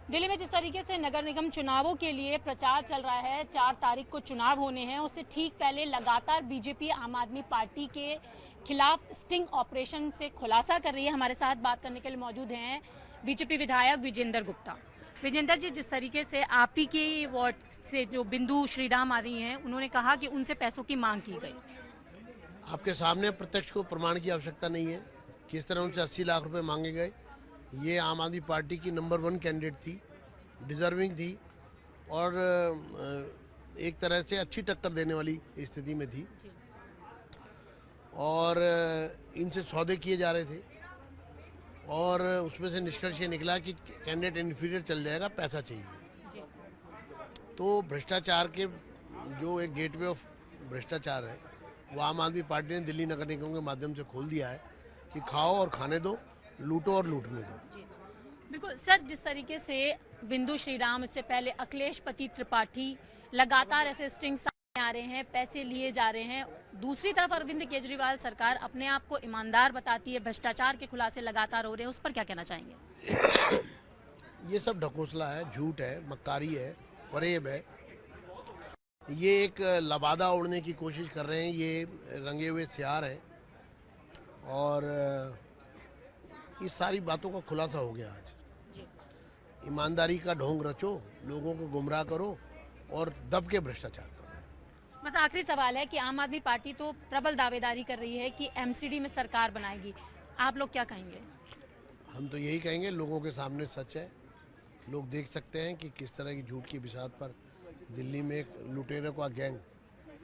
दिल्ली में जिस तरीके से नगर निगम चुनावों के लिए प्रचार चल रहा है, 4 तारीख को चुनाव होने हैं, उससे ठीक पहले लगातार बीजेपी आम आदमी पार्टी के खिलाफ स्टिंग ऑपरेशन से खुलासा कर रही है। हमारे साथ बात करने के लिए मौजूद हैं बीजेपी विधायक विजेंद्र गुप्ता। विजेंद्र जी, जिस तरीके से आप ही के वार्ड से जो बिंदु श्रीराम आ रही हैं, उन्होंने कहा कि उनसे पैसों की मांग की गई। आपके सामने प्रत्यक्ष को प्रमाण की आवश्यकता नहीं है। किस तरह उनसे 80 लाख रुपए मांगे गए। ये आम आदमी पार्टी की नंबर 1 कैंडिडेट थी, डिजर्विंग थी और एक तरह से अच्छी टक्कर देने वाली स्थिति में थी और इनसे सौदे किए जा रहे थे और उसमें से निष्कर्ष ये निकला कि कैंडिडेट इन्फीरियर चल जाएगा, पैसा चाहिए। तो भ्रष्टाचार के जो एक गेटवे ऑफ भ्रष्टाचार है वो आम आदमी पार्टी ने दिल्ली नगर निगम के माध्यम से खोल दिया है कि खाओ और खाने दो, लूटो और लूटने दो। बिल्कुल सर, जिस तरीके से बिंदु श्रीराम, इससे पहले अखिलेश पति त्रिपाठी, लगातार ऐसे स्ट्रिंग सामने आ रहे हैं, पैसे लिए जा रहे हैं। दूसरी तरफ अरविंद केजरीवाल सरकार अपने आप को ईमानदार बताती है, भ्रष्टाचार के खुलासे लगातार हो रहे हैं, उस पर क्या कहना चाहेंगे? ये सब ढकोसला है, झूठ है, मक्कारी है, फरेब है। ये एक लबादा उड़ने की कोशिश कर रहे हैं, ये रंगे हुए सियार हैं और इस सारी बातों का खुलासा हो गया आज। ईमानदारी का ढोंग रचो, लोगों को गुमराह करो और दब के भ्रष्टाचार करो। बस आखिरी सवाल है कि आम आदमी पार्टी तो प्रबल दावेदारी कर रही है कि एमसीडी में सरकार बनाएगी, आप लोग क्या कहेंगे? हम तो यही कहेंगे, लोगों के सामने सच है, लोग देख सकते हैं कि किस तरह की झूठ की बिसात पर दिल्ली में एक लुटेरों का गैंग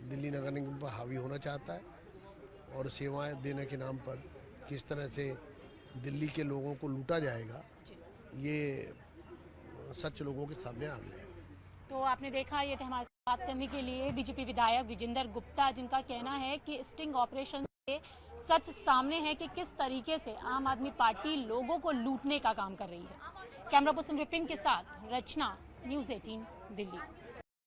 दिल्ली नगर निगम पर हावी होना चाहता है और सेवाएं देने के नाम पर किस तरह से दिल्ली के लोगों को लूटा जाएगा, ये सच लोगों के सामने आ गया है। तो आपने देखा, ये थे हमारे साथ बात करने के लिए बीजेपी विधायक विजेंद्र गुप्ता, जिनका कहना है कि स्टिंग ऑपरेशन से सच सामने है कि किस तरीके से आम आदमी पार्टी लोगों को लूटने का काम कर रही है। कैमरा पर्सन विपिन के साथ रचना, न्यूज़ 18 दिल्ली।